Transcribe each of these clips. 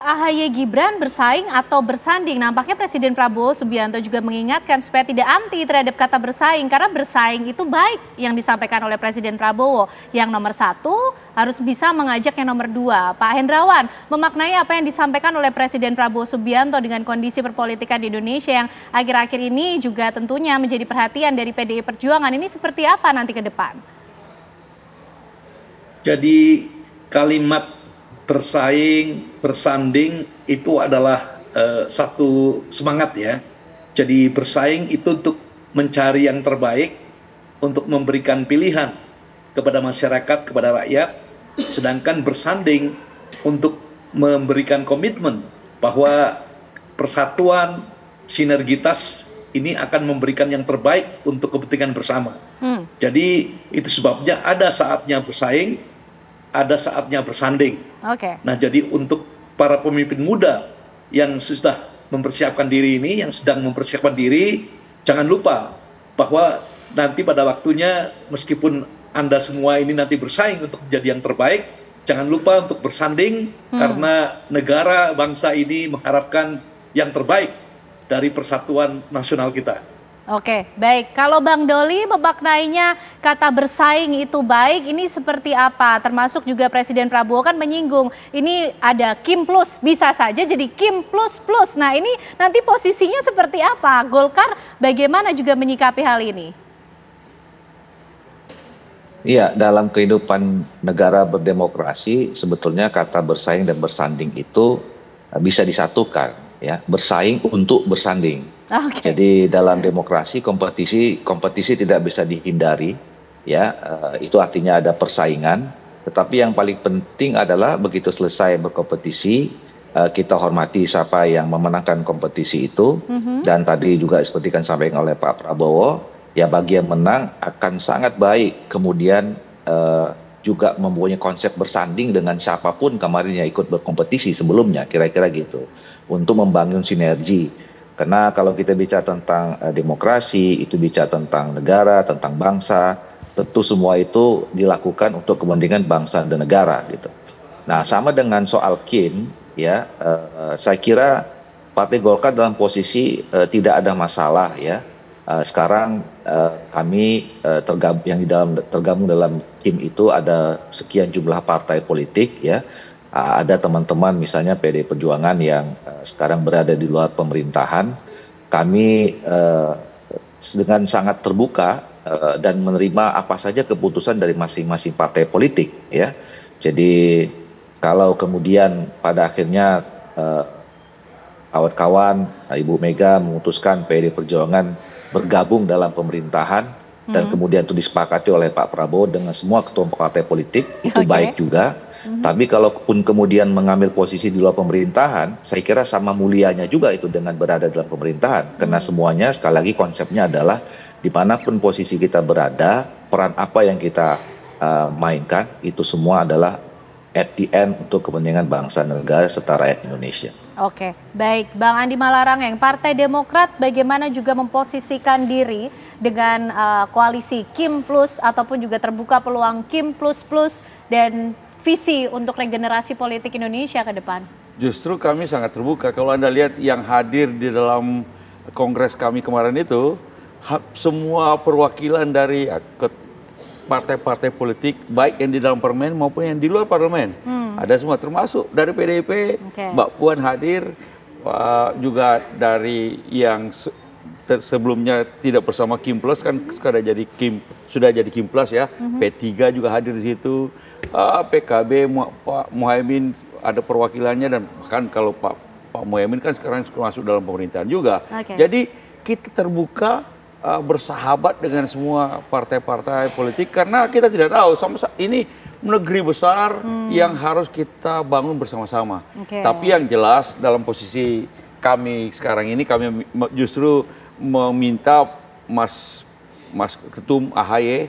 AHY Gibran bersaing atau bersanding? Nampaknya Presiden Prabowo Subianto juga mengingatkan supaya tidak anti terhadap kata bersaing, karena bersaing itu baik yang disampaikan oleh Presiden Prabowo. Yang nomor satu harus bisa mengajak yang nomor dua. Pak Hendrawan, memaknai apa yang disampaikan oleh Presiden Prabowo Subianto dengan kondisi perpolitikan di Indonesia yang akhir-akhir ini juga tentunya menjadi perhatian dari PDI Perjuangan, ini seperti apa nanti ke depan? Jadi kalimat bersaing, bersanding itu adalah satu semangat ya. Jadi bersaing itu untuk mencari yang terbaik, untuk memberikan pilihan kepada masyarakat, kepada rakyat. Sedangkan bersanding untuk memberikan komitmen bahwa persatuan, sinergitas ini akan memberikan yang terbaik untuk kepentingan bersama. Jadi itu sebabnya ada saatnya bersaing, ada saatnya bersanding. Nah, jadi untuk para pemimpin muda yang sudah mempersiapkan diri ini, yang sedang mempersiapkan diri, jangan lupa bahwa nanti pada waktunya meskipun Anda semua ini nanti bersaing untuk menjadi yang terbaik, jangan lupa untuk bersanding karena negara bangsa ini mengharapkan yang terbaik dari persatuan nasional kita. Oke, baik. Kalau Bang Doli memaknainya kata bersaing itu baik, ini seperti apa? Termasuk juga Presiden Prabowo kan menyinggung, ini ada Kim Plus, bisa saja jadi Kim Plus Plus. Nah, ini nanti posisinya seperti apa? Golkar bagaimana juga menyikapi hal ini? Iya, dalam kehidupan negara berdemokrasi, sebetulnya kata bersaing dan bersanding itu bisa disatukan, ya. Bersaing untuk bersanding. Jadi dalam demokrasi kompetisi tidak bisa dihindari, ya. Itu artinya ada persaingan. Tetapi yang paling penting adalah begitu selesai berkompetisi, kita hormati siapa yang memenangkan kompetisi itu. Dan tadi juga seperti kan sampaikan oleh Pak Prabowo, ya bagi yang menang akan sangat baik kemudian juga mempunyai konsep bersanding dengan siapapun kemarin yang ikut berkompetisi sebelumnya, kira-kira gitu, untuk membangun sinergi. Karena kalau kita bicara tentang demokrasi, itu bicara tentang negara, tentang bangsa, tentu semua itu dilakukan untuk kepentingan bangsa dan negara gitu. Nah, sama dengan soal Kim, ya, saya kira Partai Golkar dalam posisi tidak ada masalah, ya. Sekarang kami tergabung dalam Kim itu ada sekian jumlah partai politik, ya. Ada teman-teman misalnya PDI Perjuangan yang sekarang berada di luar pemerintahan. Kami dengan sangat terbuka dan menerima apa saja keputusan dari masing-masing partai politik, ya. Jadi kalau kemudian pada akhirnya kawan-kawan Ibu Mega memutuskan PDI Perjuangan bergabung dalam pemerintahan dan kemudian itu disepakati oleh Pak Prabowo dengan semua ketua partai politik, itu baik juga. Tapi kalaupun kemudian mengambil posisi di luar pemerintahan, saya kira sama mulianya juga itu dengan berada dalam pemerintahan. Karena semuanya sekali lagi konsepnya adalah dimanapun posisi kita berada, peran apa yang kita mainkan, itu semua adalah at the end untuk kepentingan bangsa dan negara serta rakyat Indonesia. Oke, baik. Bang Andi Malarangeng, Partai Demokrat bagaimana juga memposisikan diri dengan koalisi Kim Plus ataupun juga terbuka peluang Kim Plus Plus dan visi untuk regenerasi politik Indonesia ke depan? Justru kami sangat terbuka. Kalau Anda lihat yang hadir di dalam kongres kami kemarin itu, semua perwakilan dari partai-partai politik, baik yang di dalam parlemen maupun yang di luar parlemen. Ada semua, termasuk dari PDIP, Mbak Puan hadir, juga dari yang sebelumnya tidak bersama Kim Plus, kan sudah jadi Kim Plus, ya. P3 juga hadir di situ. PKB, Pak Muhaimin ada perwakilannya, dan bahkan kalau Pak Muhaimin kan sekarang masuk dalam pemerintahan juga. Jadi kita terbuka, bersahabat dengan semua partai-partai politik karena kita tidak tahu ini negeri besar yang harus kita bangun bersama-sama. Tapi yang jelas dalam posisi kami sekarang ini, kami justru meminta Mas Ketum AHY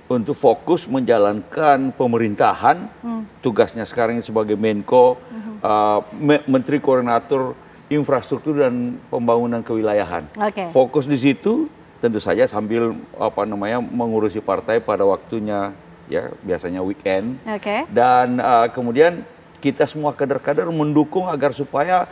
untuk fokus menjalankan pemerintahan. Tugasnya sekarang ini sebagai Menko, Menteri Koordinator Infrastruktur dan Pembangunan Kewilayahan. Fokus di situ, tentu saja sambil mengurusi partai pada waktunya, ya biasanya weekend. Dan kemudian kita semua kader-kader mendukung agar supaya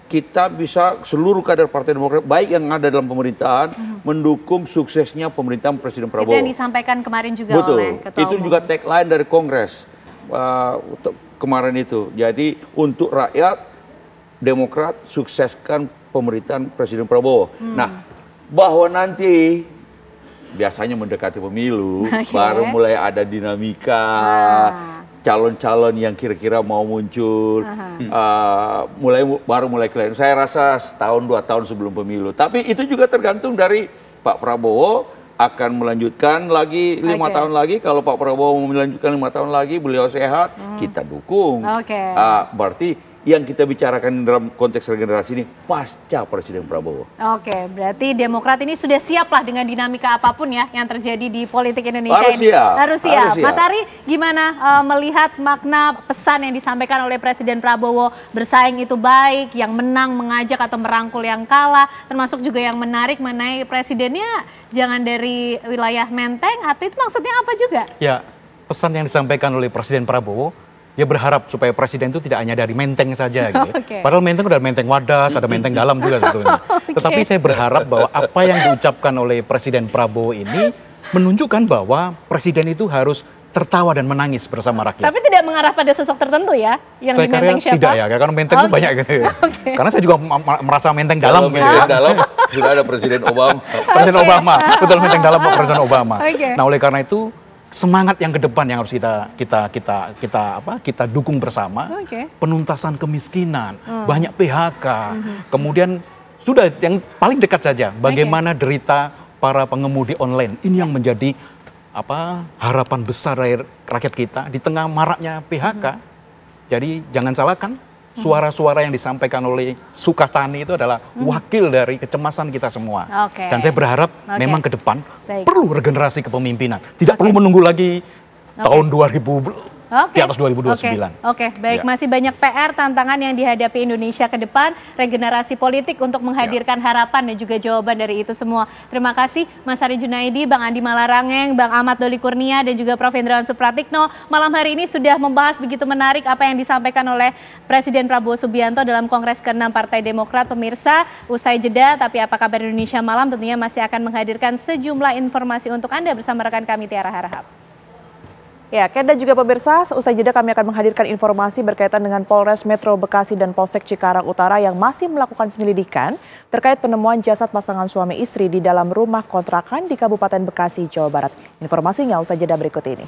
kita bisa seluruh kader Partai Demokrat baik yang ada dalam pemerintahan mendukung suksesnya pemerintahan Presiden Prabowo. Itu yang disampaikan kemarin juga Betul. oleh Ketua Itu Umum. juga tagline dari Kongres kemarin itu. Jadi untuk rakyat Demokrat sukseskan pemerintahan Presiden Prabowo. Nah, bahwa nanti biasanya mendekati pemilu baru mulai ada dinamika. Calon-calon yang kira-kira mau muncul, baru mulai kelihatan. Saya rasa setahun 2 tahun sebelum pemilu. Tapi itu juga tergantung dari Pak Prabowo akan melanjutkan lagi 5 tahun lagi. Kalau Pak Prabowo mau melanjutkan 5 tahun lagi, beliau sehat, kita dukung. Berarti yang kita bicarakan dalam konteks regenerasi ini pasca Presiden Prabowo. Oke, berarti Demokrat ini sudah siap lah dengan dinamika apapun ya yang terjadi di politik Indonesia ini. Harus siap. Mas Ari, gimana melihat makna pesan yang disampaikan oleh Presiden Prabowo, bersaing itu baik, yang menang mengajak atau merangkul yang kalah, termasuk juga yang menarik mengenai presidennya jangan dari wilayah Menteng, atau itu maksudnya apa juga? Ya, pesan yang disampaikan oleh Presiden Prabowo, dia berharap supaya presiden itu tidak hanya dari Menteng saja gitu. Padahal Menteng udah Menteng Wadas, ada Menteng Dalam juga sebetulnya. Tetapi saya berharap bahwa apa yang diucapkan oleh Presiden Prabowo ini menunjukkan bahwa presiden itu harus tertawa dan menangis bersama rakyat. Tapi tidak mengarah pada sosok tertentu ya? Yang saya di Menteng siapa? Tidak ya, karena Menteng itu banyak gitu. Karena saya juga merasa Menteng Dalam gitu ya. Dalam sudah ada Presiden Obama. Presiden Obama, betul Menteng Dalam Pak Presiden Obama. Nah, oleh karena itu semangat yang ke depan yang harus kita dukung bersama. Penuntasan kemiskinan, banyak PHK. Kemudian sudah yang paling dekat saja bagaimana derita para pengemudi online. Ini yang menjadi harapan besar dari rakyat kita di tengah maraknya PHK. Jadi jangan salahkan suara-suara yang disampaikan oleh Sukatani itu adalah wakil dari kecemasan kita semua. Dan saya berharap memang ke depan perlu regenerasi kepemimpinan. Tidak perlu menunggu lagi tahun 2000 di atas 2029. Baik. Masih banyak PR, tantangan yang dihadapi Indonesia ke depan, regenerasi politik untuk menghadirkan harapan dan juga jawaban dari itu semua. Terima kasih Mas Ari Junaidi, Bang Andi Malarangeng, Bang Ahmad Doli Kurnia, dan juga Prof. Hendrawan Supratikno. Malam hari ini sudah membahas begitu menarik apa yang disampaikan oleh Presiden Prabowo Subianto dalam Kongres ke-6 Partai Demokrat. Pemirsa, usai jeda, tapi apa kabar Indonesia Malam tentunya masih akan menghadirkan sejumlah informasi untuk Anda bersama rekan kami Tiara Harahap. Ya, Ken dan juga pemirsa, usai jeda kami akan menghadirkan informasi berkaitan dengan Polres Metro Bekasi dan Polsek Cikarang Utara yang masih melakukan penyelidikan terkait penemuan jasad pasangan suami istri di dalam rumah kontrakan di Kabupaten Bekasi, Jawa Barat. Informasinya usai jeda berikut ini.